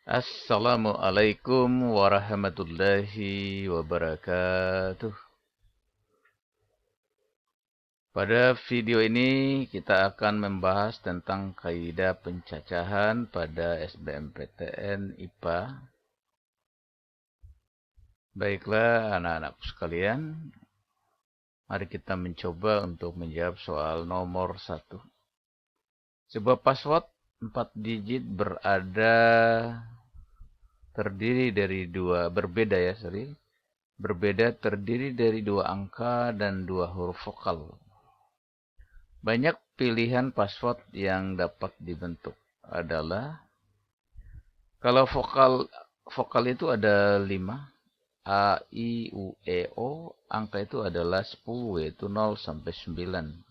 Assalamualaikum warahmatullahi wabarakatuh. Pada video ini kita akan membahas tentang kaidah pencacahan pada SBMPTN IPA. Baiklah anak-anakku sekalian, mari kita mencoba untuk menjawab soal nomor 1. Sebuah password 4 digit berbeda terdiri dari dua angka dan dua huruf vokal. Banyak pilihan password yang dapat dibentuk adalah, kalau vokal itu ada 5, A, I, U, E, O, angka itu adalah 10, yaitu 0 sampai 9.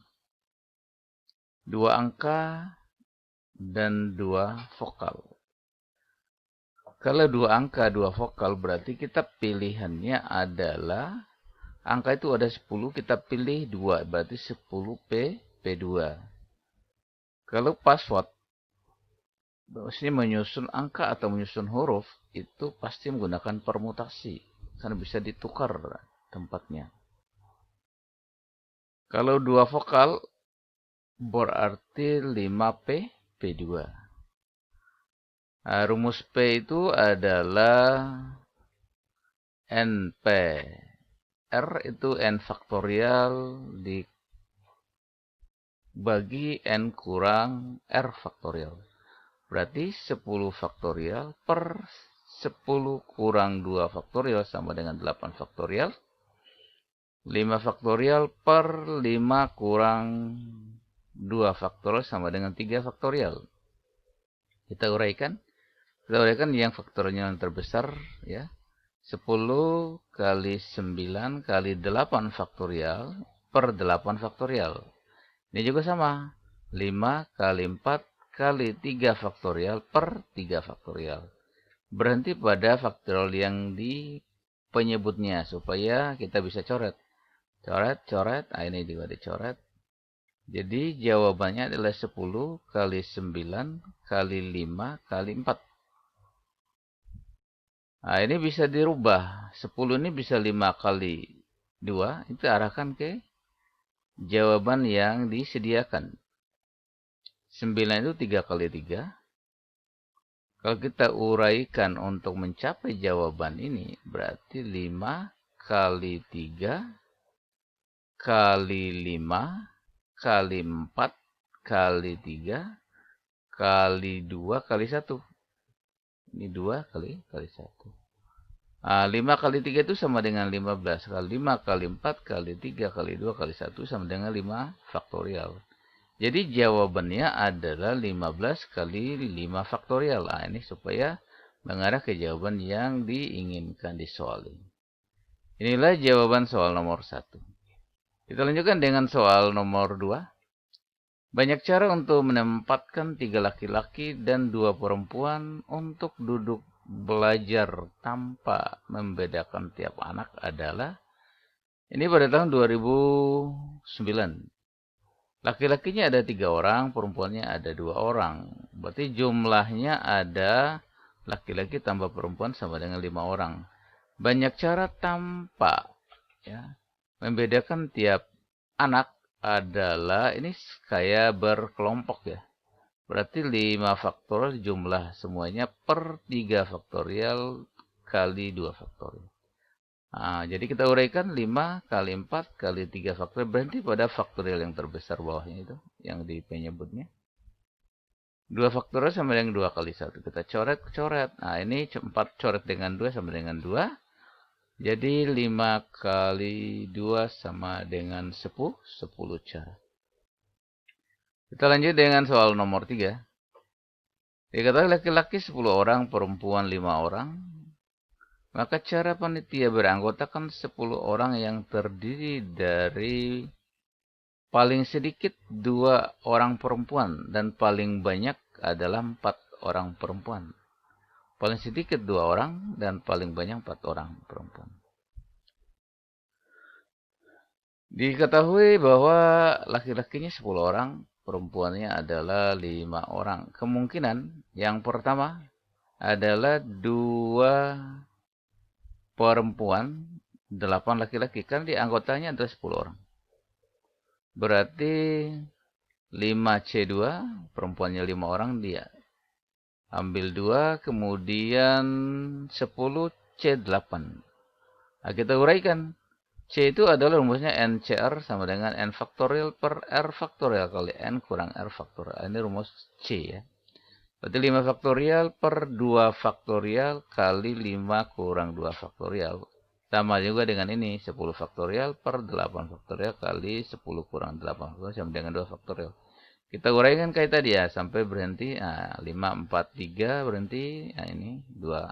Dua angka dan dua vokal. Kalau dua angka, dua vokal, berarti kita pilihannya adalah, angka itu ada 10, kita pilih 2, berarti 10 P2. Kalau password, maksudnya menyusun angka atau menyusun huruf, itu pasti menggunakan permutasi, karena bisa ditukar tempatnya. Kalau dua vokal, berarti 5P2. Nah, rumus P itu adalah NP. R itu N faktorial dibagi N kurang R faktorial. Berarti 10 faktorial per 10 kurang 2 faktorial sama dengan 8 faktorial. 5 faktorial per 5 kurang 2 faktorial sama dengan 3 faktorial. Kita uraikan. Yang faktornya yang terbesar, ya. 10 kali 9 kali 8 faktorial per 8 faktorial. Ini juga sama. 5 kali 4 kali 3 faktorial per 3 faktorial. Berhenti pada faktorial yang di penyebutnya supaya kita bisa coret. Coret. Nah, ini juga dicoret. Jadi jawabannya adalah 10 kali 9 kali 5 kali 4. Nah, ini bisa dirubah. 10 ini bisa 5 kali 2. Itu arahkan ke jawaban yang disediakan. 9 itu 3 kali 3. Kalau kita uraikan untuk mencapai jawaban ini, berarti 5 kali 3 kali 5 kali 4 kali 3 kali 2 kali 1. Ini 2 kali 1. Nah, 5 kali 3 itu sama dengan 15. Kali 5 kali 4 kali 3 kali 2 kali 1 sama dengan 5 faktorial. Jadi jawabannya adalah 15 kali 5 faktorial. Nah, ini supaya mengarah ke jawaban yang diinginkan di soal ini. Inilah jawaban soal nomor 1. Kita lanjutkan dengan soal nomor 2. Banyak cara untuk menempatkan 3 laki-laki dan 2 perempuan untuk duduk belajar tanpa membedakan tiap anak adalah, ini pada tahun 2009. Laki-lakinya ada 3 orang, perempuannya ada 2 orang. Berarti jumlahnya ada laki-laki tambah perempuan sama dengan 5 orang. Banyak cara tanpa, ya, membedakan tiap anak adalah, ini kayak berkelompok, ya. Berarti 5 faktorial jumlah semuanya per 3 faktorial kali 2 faktorial. Nah, jadi kita uraikan 5 kali 4 kali 3 faktorial. Berhenti pada faktorial yang terbesar bawahnya itu, yang di penyebutnya. 2 faktorial sama dengan 2 kali 1. Kita coret. Nah, ini 4 coret dengan 2 sama dengan 2. Jadi 5 kali 2 sama dengan 10 cara. Kita lanjut dengan soal nomor 3. Dikatakan laki-laki 10 orang, perempuan 5 orang. Maka cara panitia beranggotakan 10 orang yang terdiri dari paling sedikit 2 orang perempuan dan paling banyak adalah 4 orang perempuan. Paling sedikit 2 orang dan paling banyak 4 orang perempuan. Diketahui bahwa laki-lakinya 10 orang, perempuannya adalah 5 orang. Kemungkinan yang pertama, adalah 2 perempuan, 8 laki-laki. Kan di anggotanya ada 10 orang. Berarti 5C2, perempuannya 5 orang, dia ambil 2, kemudian 10C8. Nah, kita uraikan. C itu adalah rumusnya NCR sama dengan N faktorial per R faktorial kali N kurang R faktorial. Ini rumus C ya. Berarti 5 faktorial per 2 faktorial kali 5 kurang 2 faktorial. Sama juga dengan ini, 10 faktorial per 8 faktorial kali 10 kurang 8 faktorial sama dengan 2 faktorial. Kita uraikan kayak tadi ya, sampai berhenti. Nah, 5, 4, 3 berhenti. Nah, ini 2.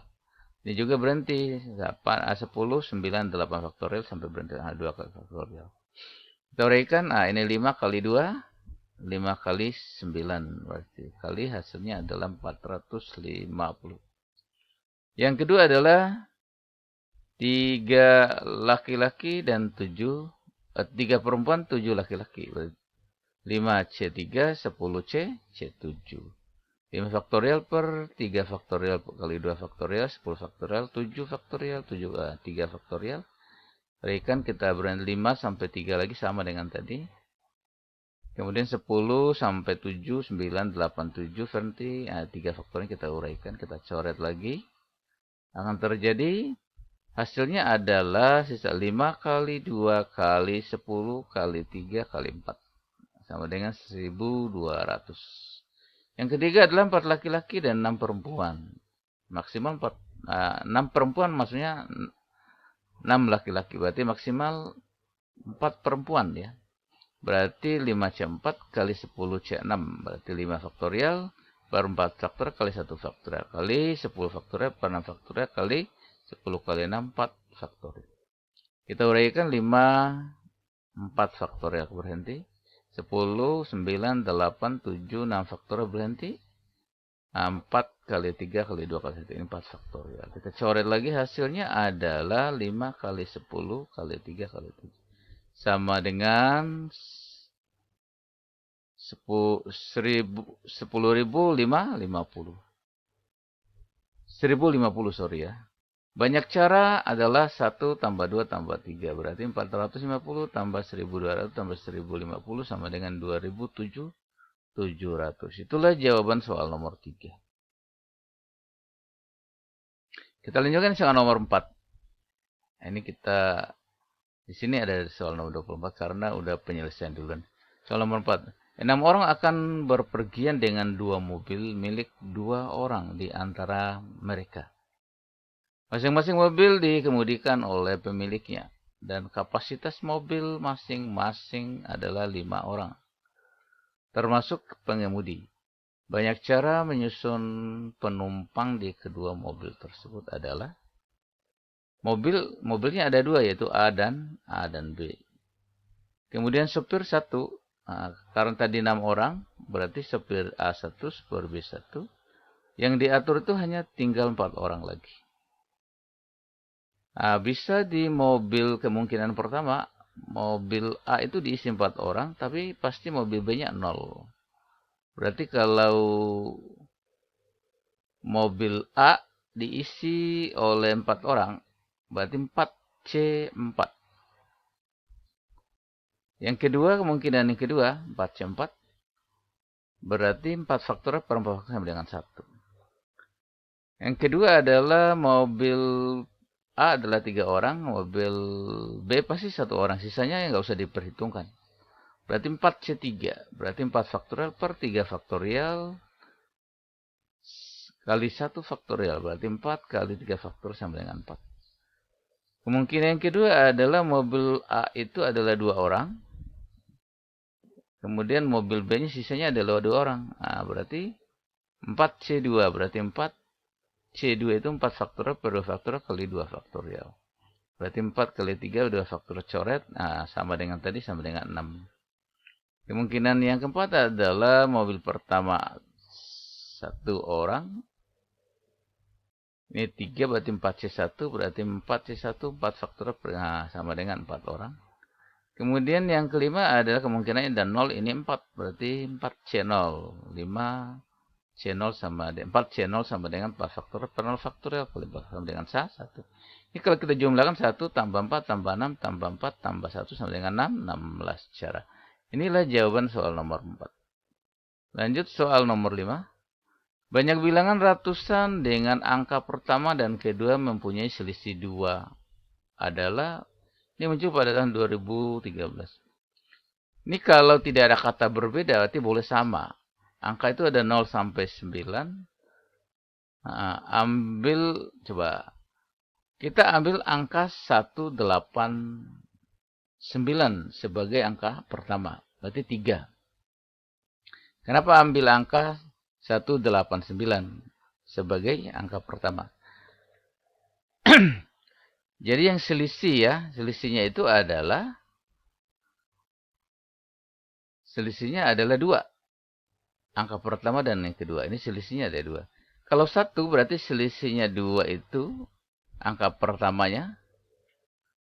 Ini juga berhenti. 10, 9, 8 faktorial sampai berhenti. Nah, 2 kali faktorial. Kita uraikan. Nah, ini 5 kali 2. 5 kali 9. Berarti kali hasilnya adalah 450. Yang kedua adalah 3 laki-laki dan 3 perempuan, 7 laki-laki. 5C3, 10C, C7. 5 faktorial per 3 faktorial kali 2 faktorial, 10 faktorial, 7 faktorial, 3 faktorial. Berikan kita beri 5 sampai 3 lagi sama dengan tadi. Kemudian 10 sampai 7, 9, 8, 7, berarti 3 faktorial kita uraikan, kita coret lagi. Akan terjadi hasilnya adalah sisa 5 kali 2 kali 10 kali 3 kali 4. Sama dengan 1200. Yang ketiga adalah 4 laki-laki dan 6 perempuan. Maksimal 6 perempuan maksudnya 6 laki-laki. Berarti maksimal 4 perempuan ya. Berarti 5C4 kali 10C6. Berarti 5 faktorial per 4 faktorial kali 1 faktorial. Kali 10 faktorial per 6 faktorial kali 10 kali 6, 4 faktorial. Kita uraikan 5, 4 faktorial berhenti. 10, 9, 8, 7, 6 faktorial berhenti. 4 kali 3 kali 2 kali 1. Ini 4 faktorial. Kita coret lagi hasilnya adalah 5 kali 10 kali 3 kali 7. Sama dengan 10.050. 1050, sorry ya. Banyak cara adalah 1 tambah 2 tambah 3. Berarti 450 tambah 1200 tambah 1050 sama dengan 2700. Itulah jawaban soal nomor 3. Kita lanjutkan soal nomor 4. Ini kita di sini ada soal nomor 24 karena udah penyelesaian duluan. Soal nomor 4. 6 orang akan berpergian dengan 2 mobil milik 2 orang di antara mereka. Masing-masing mobil dikemudikan oleh pemiliknya. Dan kapasitas mobil masing-masing adalah 5 orang. Termasuk pengemudi. Banyak cara menyusun penumpang di kedua mobil tersebut adalah mobilnya ada 2 yaitu A dan B. Kemudian sopir 1. Karena tadi 6 orang, berarti sopir A1, sopir B1. Yang diatur itu hanya tinggal 4 orang lagi. Bisa di mobil kemungkinan pertama, mobil A itu diisi 4 orang, tapi pasti mobil B-nya 0. Berarti kalau mobil A diisi oleh 4 orang, berarti 4C4. Yang kedua, kemungkinan yang kedua, 4C4, berarti 4 faktorial per 4 faktorial sama dengan 1. Yang kedua adalah mobil A adalah 3 orang, mobil B pasti 1 orang, sisanya yang nggak usah diperhitungkan. Berarti 4C3, berarti 4 faktorial per 3 faktorial kali 1 faktorial, berarti 4 kali 3 faktorial sama dengan 4. Kemungkinan yang kedua adalah mobil A itu adalah 2 orang, kemudian mobil B-nya sisanya adalah 2 orang. Berarti 4C2, berarti 4C2 itu 4 faktorial per 2 faktorial kali 2 faktorial. Berarti 4 kali 3 udah faktorial coret. Sama dengan tadi, sama dengan 6. Kemungkinan yang keempat adalah mobil pertama 1 orang. Ini 3 berarti 4C1. Berarti 4C1, 4 faktorial sama dengan 4 orang. Kemudian yang kelima adalah kemungkinan ada 0. Ini 4. Berarti 4C0. 5 C0 sama dengan 4, C0 sama dengan 4 faktorial per 0 faktorial kali 4 sama dengan 1. Ini kalau kita jumlahkan 1 tambah 4 tambah 6 tambah 4 tambah 1 sama dengan 6, 16 cara. Inilah jawaban soal nomor 4. Lanjut soal nomor 5. Banyak bilangan ratusan dengan angka pertama dan kedua mempunyai selisih 2 adalah, ini muncul pada tahun 2013. Ini kalau tidak ada kata berbeda berarti boleh sama. Angka itu ada 0 sampai 9. Nah, coba kita ambil angka 189 sebagai angka pertama. Berarti 3. Kenapa ambil angka 189 sebagai angka pertama? Jadi yang selisihnya itu adalah selisihnya adalah 2. Angka pertama dan yang kedua. Ini selisihnya ada 2. Kalau 1 berarti selisihnya 2 itu angka pertamanya.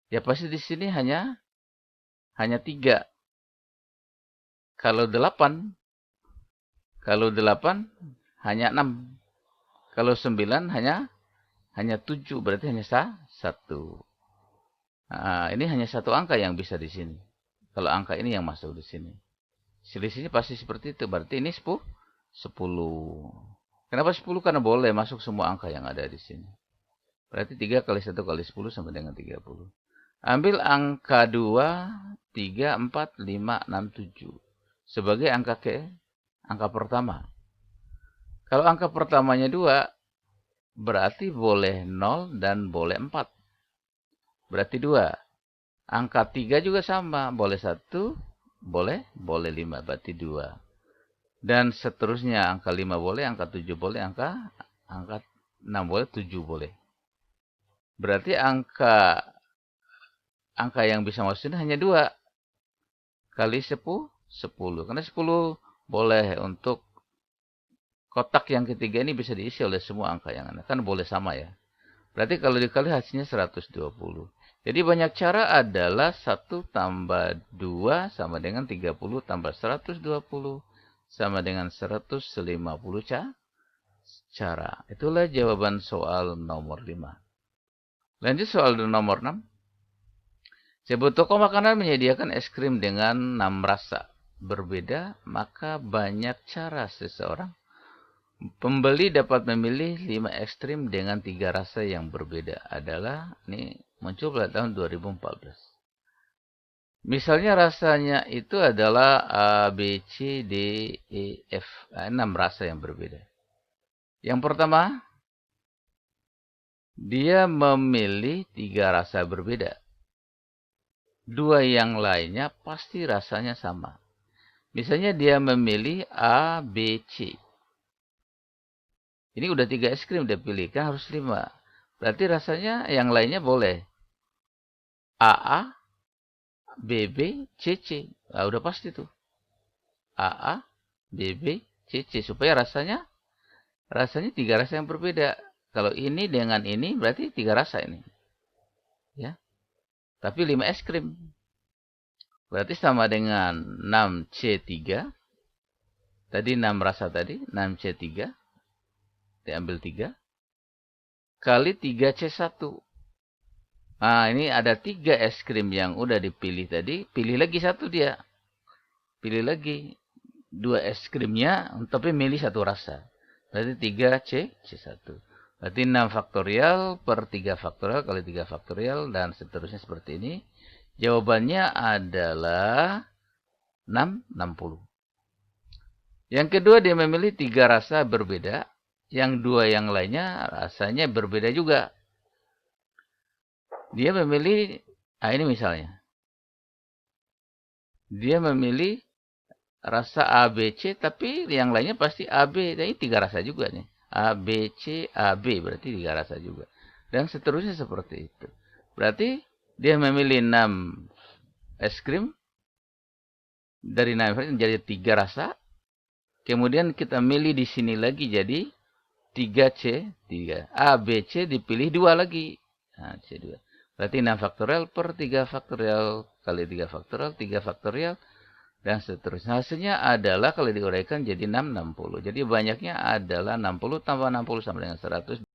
Ya pasti di sini hanya 3. Kalau 8 hanya 6. Kalau 9 hanya 7, berarti hanya 1. Nah, ini hanya 1 angka yang bisa di sini. Kalau angka ini yang masuk di sini. Selisihnya pasti seperti itu. Berarti ini 10. Kenapa 10? Karena boleh masuk semua angka yang ada di sini. Berarti 3 kali 1 kali 10 sama dengan 30. Ambil angka 2, 3, 4, 5, 6, 7. Sebagai angka pertama. Kalau angka pertamanya 2, berarti boleh 0 dan boleh 4. Berarti 2. Angka 3 juga sama. Boleh 1, boleh 5. Berarti 2. Dan seterusnya angka 5 boleh, angka 7 boleh, angka 6 boleh, 7 boleh. Berarti angka yang bisa masuk sini hanya 2 kali 10. Karena 10 boleh untuk kotak yang ketiga ini bisa diisi oleh semua angka yang ada. Kan boleh sama ya. Berarti kalau dikali hasilnya 120. Jadi banyak cara adalah 1 tambah 2 sama dengan 30 tambah 120 sama dengan 150 cara. Itulah jawaban soal nomor 5. Lanjut soal nomor 6. Sebuah toko makanan menyediakan es krim dengan 6 rasa berbeda, maka banyak cara seseorang pembeli dapat memilih 5 es krim dengan 3 rasa yang berbeda adalah, ini muncul pada tahun 2014. Misalnya rasanya itu adalah A, B, C, D, E, F. 6 rasa yang berbeda. Yang pertama, dia memilih 3 rasa berbeda. 2 yang lainnya pasti rasanya sama. Misalnya dia memilih A, B, C. Ini udah 3 es krim dia pilih, kan harus 5. Berarti rasanya yang lainnya boleh. AA, BB, CC. Nah, udah pasti tuh. AA, BB, CC. Supaya rasanya 3 rasa yang berbeda. Kalau ini dengan ini berarti 3 rasa ini. Ya. Tapi 5 es krim. Berarti sama dengan 6C3. Tadi 6 rasa tadi. 6C3. Diambil 3. Kali 3C1. Nah, ini ada 3 es krim yang udah dipilih tadi. Pilih lagi 1 dia. Pilih lagi 2 es krimnya. Tapi milih 1 rasa. Berarti 3C1. Berarti 6 faktorial per 3 faktorial kali 3 faktorial. Dan seterusnya seperti ini. Jawabannya adalah 60. Yang kedua dia memilih 3 rasa berbeda. Yang 2 yang lainnya rasanya berbeda juga. Dia memilih, ini misalnya. Dia memilih rasa A, B, C, tapi yang lainnya pasti A, B. Ini 3 rasa juga nih. A, B, C, A, B. Berarti 3 rasa juga. Dan seterusnya seperti itu. Berarti dia memilih 6 es krim. Dari 6 es krim jadi 3 rasa. Kemudian kita milih di sini lagi jadi 3C. 3. A, B, C dipilih 2 lagi. Nah, C2. Berarti 6 faktorial per 3 faktorial kali 3 faktorial. 3 faktorial dan seterusnya. Hasilnya adalah kalau diuraikan jadi 660. Jadi banyaknya adalah 60 tambah 60 sama dengan 100.